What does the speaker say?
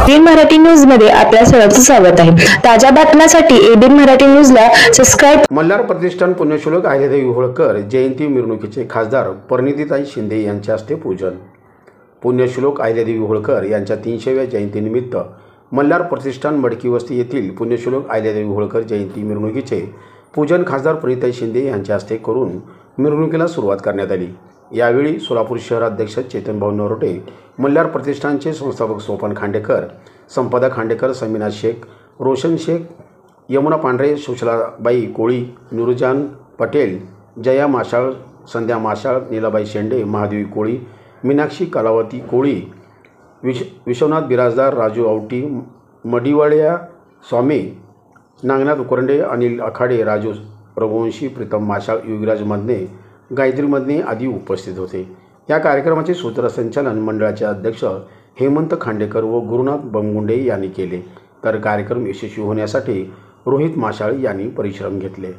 ABN Marathi news मध्ये आपल्या सर्वांचं स्वागत आहे। ताज्या बातम्यांसाठी एबीएन मराठी न्यूजला सबस्क्राइब। मल्हार प्रतिष्ठान पुण्यश्लोक अहिल्यादेवी होळकर जयंती मिरवणुकीचे खासदार परिणितीताई शिंदे यांच्या हस्ते पूजन। पुण्यश्लोक अहिल्यादेवी होळकर यांच्या 300व्या जयंतीनिमित्त मल्हार प्रतिष्ठान मडकी वस्ती येथील पुण्यश्लोक अहिल्यादेवी होळकर जयंती मिरवणुकीचे पूजन खासदार परिणितीताई शिंदे यांच्या हस्ते करून मिरवणुकीला सुरुवात करण्यात आली। यावेळी सोलापूर शहराध्यक्ष चेतनभाऊ नरोटे, मल्हार प्रतिष्ठानचे संस्थापक सोपान खांडेकर, संपदा खांडेकर, समीना शेख, रोशन शेख, यमुना पांढरे, सुशलाबाई कोळी, नुरजान पटेल, जया माशाळ, संध्या माशाळ, नीलाबाई शेंडे, महादेवी कोळी, मीनाक्षी कलावती कोळी, विश्वनाथ बिराजदार, राजू आवटी, मडिवाळ्या स्वामी, नागनाथ उकरंडे, अनिल आखाडे, राजू रघुवंशी, प्रीतम माशाळ, युगराज मदने, गायत्री मदने आदी उपस्थित होते। या कार्यक्रमाचे सूत्रसंचालन मंडळाचे अध्यक्ष हेमंत खांडेकर व गुरुनाथ बंगुंडे यांनी केले, तर कार्यक्रम यशस्वी होण्यासाठी रोहित माशाळ यांनी परिश्रम घेतले।